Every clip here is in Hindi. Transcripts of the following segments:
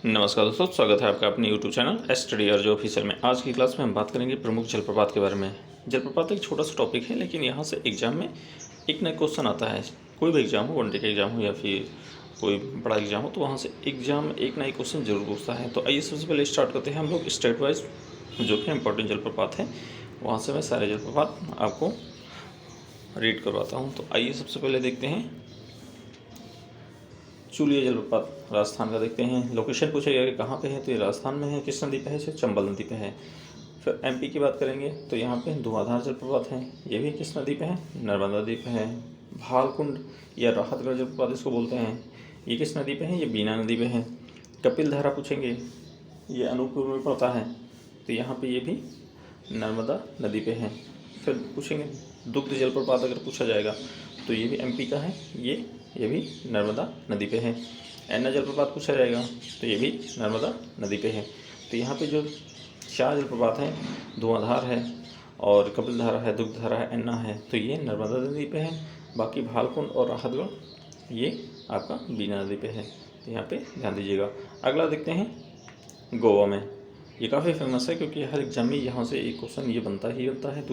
नमस्कार दोस्तों, स्वागत है आपका अपने YouTube चैनल स्टडी और जो ऑफिशियल में। आज की क्लास में हम बात करेंगे प्रमुख जलप्रपात के बारे में। जलप्रपात एक छोटा सा टॉपिक है, लेकिन यहाँ से एग्जाम में एक नया क्वेश्चन आता है। कोई भी एग्जाम हो, वनडे का एग्जाम हो या फिर कोई बड़ा एग्जाम हो, तो वहाँ से एग्जाम में एक नया क्वेश्चन जरूर पूछता है। तो आइए सबसे पहले स्टार्ट करते हैं हम लोग स्टेट वाइज जो कि इंपॉर्टेंट जलप्रपात है, वहाँ से मैं सारे जलप्रपात आपको रीड करवाता हूँ। तो आइए सबसे पहले देखते हैं चूलिया जलप्रपात राजस्थान का। देखते हैं लोकेशन पूछा गया कि कहाँ पे है, तो ये राजस्थान में है। किस नदी पे है? चंबल नदी पे है। फिर एमपी की बात करेंगे तो यहाँ पे धुआंधार जलप्रपात है, ये भी किस नदी पे है? नर्मदा नदी पे है। भालकुंड या राहतगढ़ जलप्रपात इसको बोलते हैं, ये किस नदी पे है? ये बीना नदी पे है। कपिल धारा पूछेंगे, ये अनूपपुर में पड़ता है, तो यहाँ पे ये भी नर्मदा नदी पे है। फिर पूछेंगे दुग्ध जलप्रपात अगर पूछा जाएगा तो ये भी एमपी का है, ये भी नर्मदा नदी पे है। एन्ना जलप्रपात पूछा जाएगा तो ये भी नर्मदा नदी पे है। तो यहाँ पे जो चार जलप्रपात हैं, धुआंधार है और कपिल धारा है, दुग्ध धारा है, एन्ना है, तो ये नर्मदा नदी पे है। बाकी भालकुंड और राहतगढ़ ये आपका बीना नदी पे है, तो यहाँ पे ध्यान दीजिएगा। अगला देखते हैं गोवा में। ये काफ़ी फेमस है क्योंकि हर एग्जाम में यहाँ से एक क्वेश्चन ये बनता है।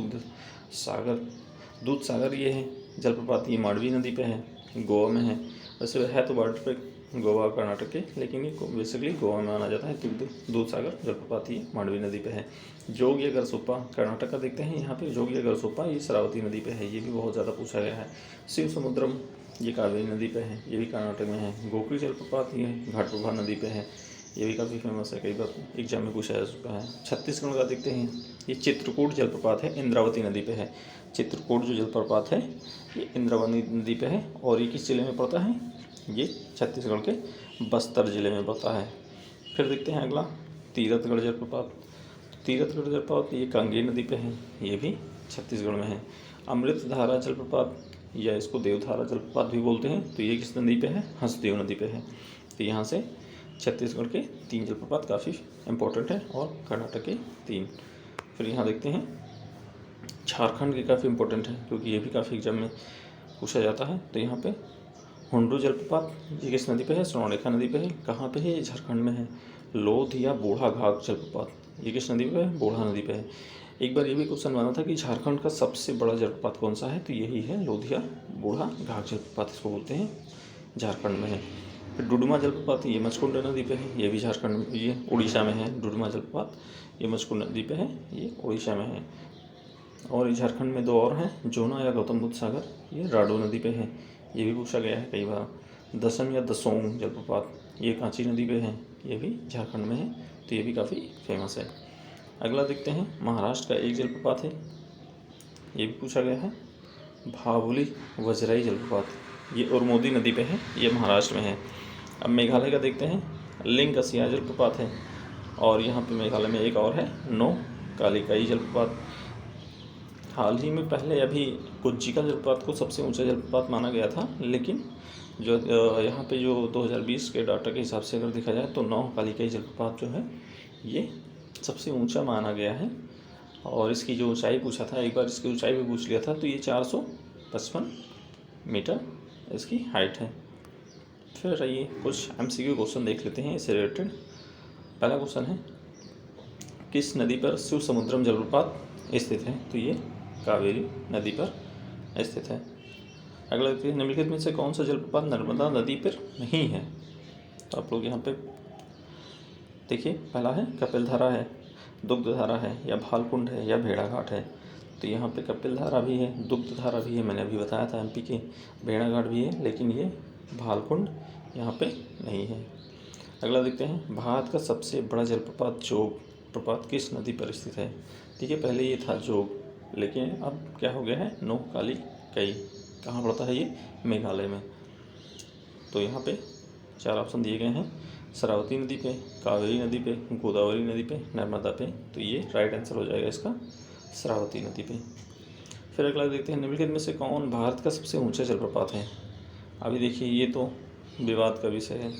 दूध सागर ये है जलप्रपात, ये मांडवी नदी पे है, गोवा में है। वैसे है तो बॉर्डर पे गोवा कर्नाटक के, लेकिन ये बेसिकली गोवा में माना जाता है। दूध सागर जलप्रपात ये मांडवी नदी पे है। जोग या गरसोप्पा कर्नाटक का देखते हैं, यहाँ पे जोग या गरसोप्पा ये शरावती नदी पे है, ये भी बहुत ज़्यादा पूछा गया है। शिव समुद्रम ये कावेरी नदी पे है, ये भी कर्नाटक में है। गोकरी जलप्रपात ये घाटप्रभा नदी पे है, ये भी काफ़ी फेमस है, कई बार एग्जाम में पूछा जा चुका है। छत्तीसगढ़ का देखते हैं, ये चित्रकूट जलप्रपात है, इंद्रावती नदी पे है। चित्रकूट जो जलप्रपात है ये इंद्रावती नदी पे है, और ये किस जिले में पड़ता है? ये छत्तीसगढ़ के बस्तर जिले में पड़ता है। फिर देखते हैं अगला तीरथगढ़ जलप्रपात। तीरथगढ़ जलप्रपात ये कांगेर नदी पे है, ये भी छत्तीसगढ़ में है। अमृतधारा जलप्रपात या इसको देवधारा जलप्रपात भी बोलते हैं, तो ये किस नदी पे है? हंसदेव नदी पे है। तो यहाँ से छत्तीसगढ़ के 3 जलप्रपात काफ़ी इंपॉर्टेंट है और कर्नाटक के 3। फिर यहाँ देखते हैं झारखंड के काफ़ी इंपॉर्टेंट है क्योंकि ये भी काफ़ी एग्जाम में पूछा जाता है। तो यहाँ पे हुंडरू जलप्रपात ये किस नदी पे है? स्वर्णरेखा नदी पे है। कहाँ पे है? ये झारखंड में है। लोध या बूढ़ा घाघ जलप्रपात ये किस नदी पे है? बूढ़ा नदी पे है। एक बार ये भी क्वेश्चन बना था कि झारखंड का सबसे बड़ा जलप्रपात कौन सा है, तो यही है लोधिया बूढ़ा घाघ जलप्रपात इसको बोलते हैं, झारखंड में है। फिर डुडुमा जलप्रपात ये मचकुंड नदी पे है, ये भी झारखंड में, ये उड़ीसा में है। डुडुमा जलप्रपात ये मचकुंड नदी पे है, ये उड़ीसा में है। और झारखंड में 2 और हैं, जोना या गौतम बुद्ध सागर ये राडो नदी पे है, ये भी पूछा गया है कई बार। दसम या दसोंग जलप्रपात ये कांची नदी पे है, ये भी झारखंड में है, तो ये भी काफ़ी फेमस है। अगला देखते हैं महाराष्ट्र का एक जलप्रपात है, ये भी पूछा गया है, भावुली वजराई जलप्रपात ये उरमोदी नदी पे है, ये महाराष्ट्र में है। अब मेघालय का देखते हैं, लिंगकसिया जलप्रपात है, और यहाँ पे मेघालय में एक और है, नो कालिकाई जलप्रपात। हाल ही में पहले अभी कुज्जिका जलप्रपात को सबसे ऊंचा जलप्रपात माना गया था, लेकिन जो यहाँ पे जो 2020 के डाटा के हिसाब से अगर देखा जाए तो नौ कालिकाई जलप्रपात जो है ये सबसे ऊंचा माना गया है। और इसकी जो ऊंचाई पूछा था, एक बार इसकी ऊंचाई भी पूछ लिया था, तो ये 455 मीटर इसकी हाइट है। फिर आइए कुछ MCQ क्वेश्चन देख लेते हैं इससे रिलेटेड। पहला क्वेश्चन है, किस नदी पर शिव समुद्रम जलप्रपात स्थित है? तो ये कावेरी नदी पर स्थित है। अगला देखते हैं, निम्नलिखित में से कौन सा जलप्रपात नर्मदा नदी पर नहीं है? तो आप लोग यहाँ पे देखिए, पहला है कपिल धारा है, दुग्ध धारा है, या भालकुंड है, या भेड़ाघाट है। तो यहाँ पे कपिल धारा भी है, दुग्ध धारा भी है, मैंने अभी बताया था MP के, भेड़ाघाट भी है, लेकिन ये भालकुंड यहाँ पे नहीं है। अगला देखते हैं, भारत का सबसे बड़ा जलप्रपात जोग प्रपात किस नदी पर स्थित है? ठीक है, पहले ये था जोग, लेकिन अब क्या हो गया है? नो काली कई। कहाँ पड़ता है ये? मेघालय में। तो यहाँ पे 4 ऑप्शन दिए गए हैं, शरावती नदी पे, कावेरी नदी पे, गोदावरी नदी पे, नर्मदा पे। तो ये राइट आंसर हो जाएगा इसका, शरावती नदी पे। फिर अगला देखते हैं, निम्नलिखित में से कौन भारत का सबसे ऊंचा जलप्रपात है? अभी देखिए, ये तो विवाद का विषय है।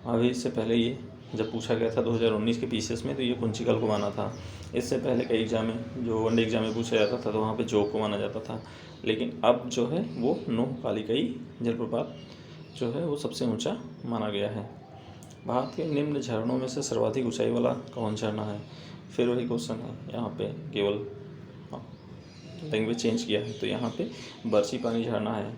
अभी इससे पहले ये जब पूछा गया था 2019 के पीसीएस में, तो ये कुंचिकल को माना था। इससे पहले कई एग्जाम में, जो वनडे एग्जाम में पूछा जाता था, तो वहाँ पे जोग को माना जाता था। लेकिन अब जो है वो नो कालिकाई जलप्रपात जो है वो सबसे ऊंचा माना गया है। भारत के निम्न झरनों में से सर्वाधिक ऊंचाई वाला कौन झरना है? फिर वही क्वेश्चन है, यहाँ पे केवल लैंग्वेज चेंज किया है। तो यहाँ पे बरसी पानी झरना है,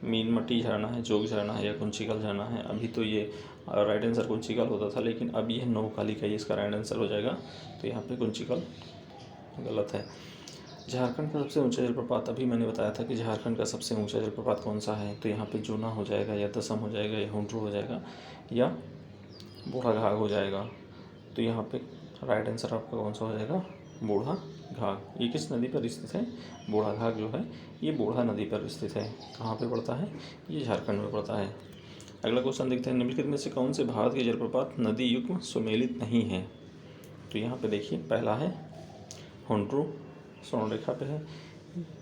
मीनमटी झरना है, जोग झरना है या कुंचिकल झरना है। अभी तो ये राइट आंसर कुंचिकल होता था, लेकिन अब ये नौकाली का ही इसका राइट आंसर हो जाएगा। तो यहाँ पे कुंचिकल गलत है। झारखंड का सबसे ऊंचा जलप्रपात, अभी मैंने बताया था कि झारखंड का सबसे ऊंचा जलप्रपात कौन सा है। तो यहाँ पे जूना हो जाएगा या दसम हो जाएगा या हुंड्रू हो जाएगा या बूढ़ाघाघ हो जाएगा। तो यहाँ पे राइट आंसर आपका कौन सा हो जाएगा? बूढ़ाघाघ। ये किस नदी पर स्थित है? बूढ़ाघाघ जो है ये बूढ़ा नदी पर स्थित है। कहाँ पे पड़ता है? ये झारखंड में पड़ता है। अगला क्वेश्चन देखते हैं, निम्नलिखित में से कौन से भारत के जलप्रपात नदी युग्म सुमेलित नहीं है? तो यहाँ पे देखिए, पहला है हुंड्रू, स्वर्णरेखा पे है,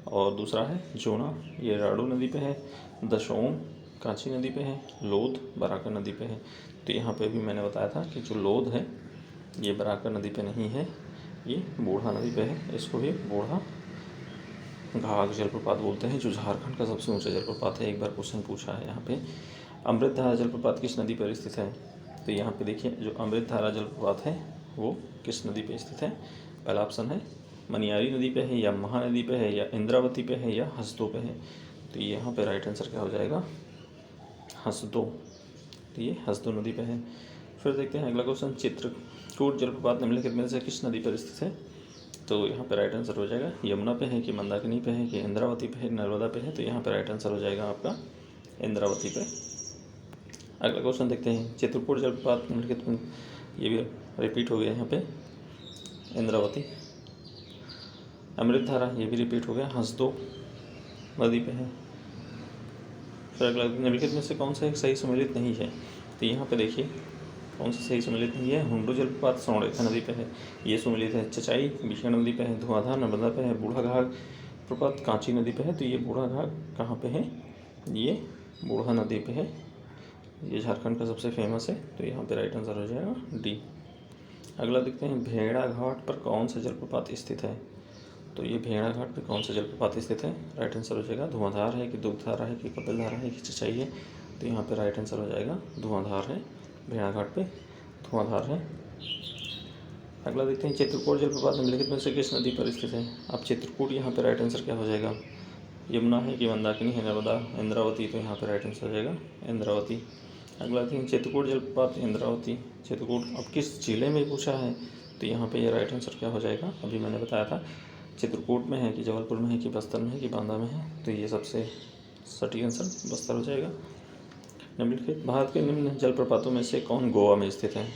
और दूसरा है जूना, ये राड़ू नदी पे है, दशोम कांची नदी पे है, लोध बराकर नदी पे है। तो यहाँ पे भी मैंने बताया था कि जो लोध है ये बराकर नदी पे नहीं है, ये बूढ़ा नदी पे है। इसको भी बूढ़ा घाघ जलप्रपात बोलते हैं, जो झारखंड का सबसे ऊंचा जलप्रपात है। एक बार क्वेश्चन पूछा है यहाँ पे, अमृतधारा जलप्रपात किस नदी पर स्थित है? तो यहाँ पे देखिए, जो अमृतधारा जलप्रपात है वो किस नदी पे स्थित है? पहला ऑप्शन है मनियारी नदी पे है, या महानदी पे है, या इंद्रावती पे है, या हसदो पे है। तो यहाँ पे राइट आंसर क्या हो जाएगा? हसदो। तो ये हसदो नदी पे है। फिर देखते हैं अगला क्वेश्चन, चित्रकूट जलप्रपात निम्नलिखित में से किस नदी पर स्थित है? तो यहाँ पे राइट आंसर हो जाएगा यमुना पे है, कि मंदाकिनी पे है, कि इंद्रावती पे है, नर्मदा पे है। तो यहाँ पे राइट आंसर हो जाएगा आपका इंद्रावती पे। अगला क्वेश्चन देखते हैं, चित्रकूट जलप्रपात निम्नलिखित में, ये भी रिपीट हो गया यहाँ पे, इंद्रावती। अमृतधारा ये भी रिपीट हो गया, हसदो नदी पे है। फिर अगला, निम्नलिखित में से कौन सा एक सही सुमेलित नहीं है? तो यहाँ पे देखिए, कौन सा सही सुमेलित नहीं है? हुंड्रू जलप्रपात स्वर्णरेखा नदी पे है, ये सुमेलित है। चचाई भीषण नदी पे है, धुआंधार नर्मदा पे है, बूढ़ाघाघ प्रपात कांची नदी पे है। तो ये बूढ़ाघाघ कहाँ पे है? ये बूढ़ा नदी पे है, ये झारखंड का सबसे फेमस है। तो यहाँ पे राइट आंसर हो जाएगा डी। अगला देखते हैं, भेड़ा घाट पर कौन सा जलप्रपात स्थित है? तो ये भेड़ा घाट पर कौन सा जलप्रपात स्थित है? राइट आंसर हो जाएगा धुआंधार है, कि दुग्धारा है, कि कपिलधारा है, कि चचाई है। तो यहाँ पे राइट आंसर हो जाएगा धुआंधार है, भेड़ा घाट पे धुआंधार है। अगला देखते हैं, चित्रकूट जलप्रपात निम्नलिखित में से किस नदी पर स्थित है? अब चित्रकूट यहाँ पे राइट आंसर क्या हो जाएगा? यमुना है, कि मंदाकिनी है, नर्मदा, इंद्रावती। तो यहाँ पे राइट आंसर हो जाएगा इंद्रावती। अगला देखते हैं, चित्रकूट जलप्रपात इंद्रावती, चित्रकूट अब किस जिले में पूछा है? तो यहाँ पे ये राइट आंसर क्या हो जाएगा? अभी मैंने बताया था चित्रकूट में है, कि जबलपुर में है, कि बस्तर में है, कि बांदा में है। तो ये सबसे सटीक आंसर बस्तर हो जाएगा। निम्नलिखित भारत के निम्न जलप्रपातों में से कौन गोवा में स्थित है?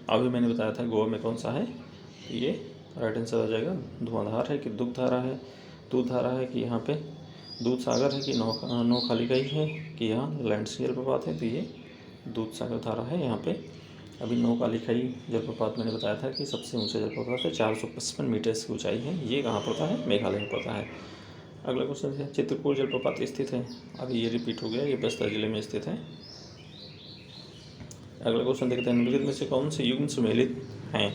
अभी मैंने बताया था गोवा में कौन सा है। तो ये राइट आंसर हो जाएगा धुआंधार है, कि दुग्धारा है, दूधधारा है, कि यहाँ पे दूध सागर है, कि नौखालिका ही है, कि यहाँ लैंडसी जलप्रपात है। तो ये दूध सागर धारा है यहाँ पे। अभी नौकालिखाई जलप्रपात मैंने बताया था कि सबसे ऊंचा जलप्रपात है, 455 मीटर की ऊंचाई है। ये कहाँ पड़ता है? मेघालय में पड़ता है। अगला क्वेश्चन है, चित्रकूट जलप्रपात स्थित है, अभी ये रिपीट हो गया, ये बस्तर जिले में स्थित है। अगला क्वेश्चन देखते हैं, निम्नलिखित में से कौन से युग्म सुमेलित हैं?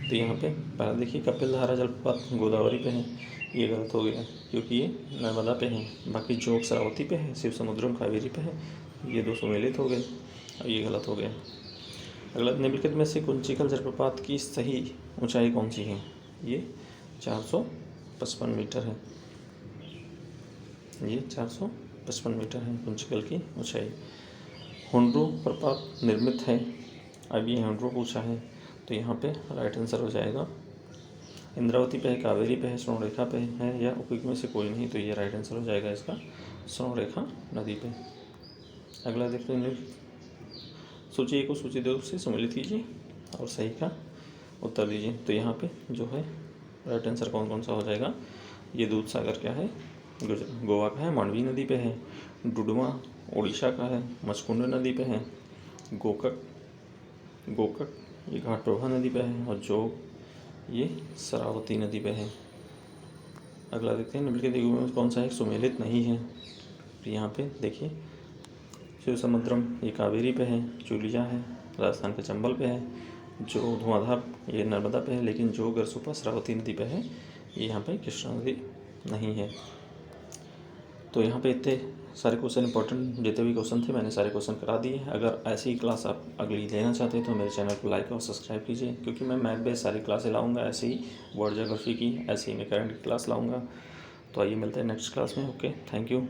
तो यहाँ पे पहला देखिए, कपिलधारा जलप्रपात गोदावरी पे है, ये गलत हो गया क्योंकि ये नर्मदा पे है। बाकी जोग शरावती पे है, शिव समुद्रम कावेरी पे है, ये दो सुमेलित हो गए, ये गलत हो गया। अगला, निम्नलिखित में से कुंचिकल जलप्रपात की सही ऊंचाई कौन सी है? ये 455 मीटर है, ये 455 मीटर है कुंचिकल की ऊंचाई। हुंड्रू प्रपात निर्मित है, अब ये हुंड्रू पूछा है। तो यहाँ पे राइट आंसर हो जाएगा इंद्रावती पे है, कावेरी पे है, स्वर्णरेखा पे है, या उपयुक्त में से कोई नहीं। तो ये राइट आंसर हो जाएगा इसका स्वर्णरेखा नदी पे। अगला देखते हैं, सूची ए को सूची दो से सम्मिलित कीजिए और सही का उत्तर दीजिए। तो यहाँ पे जो है राइट आंसर कौन कौन सा हो जाएगा? ये दूध सागर क्या है? गोवा का है, मांडवी नदी पे है, डुडुमा उड़ीसा का है, मचकुंड नदी पे है, गोकक ये घाटप्रमा नदी पे है, और जोग ये शरावती नदी पे है। अगला देखते हैं, निम्नलिखित युगों में कौन सा एक सुमेलित नहीं है? तो यहाँ पे देखिए, शिव समुद्रम ये कावेरी पे है, चूलिया है राजस्थान के चंबल पे है, जो धुआंधार ये नर्मदा पे है, लेकिन जो गरसुपा शरावती नदी पे है, ये यहाँ पे कृष्णा नदी नहीं है। तो यहाँ पे इतने सारे क्वेश्चन इंपॉर्टेंट जितने भी क्वेश्चन थे मैंने सारे क्वेश्चन करा दिए। अगर ऐसी ही क्लास आप अगली लेना चाहते हैं तो मेरे चैनल को लाइक और सब्सक्राइब कीजिए, क्योंकि मैं मैथ बेस्ड सारी क्लासें लाऊंगा, ऐसे ही वर्ल्ड ज्योग्राफी की, ऐसे ही मैं करंट की क्लास लाऊंगा। तो आइए मिलते हैं नेक्स्ट क्लास में। Okay, thank you.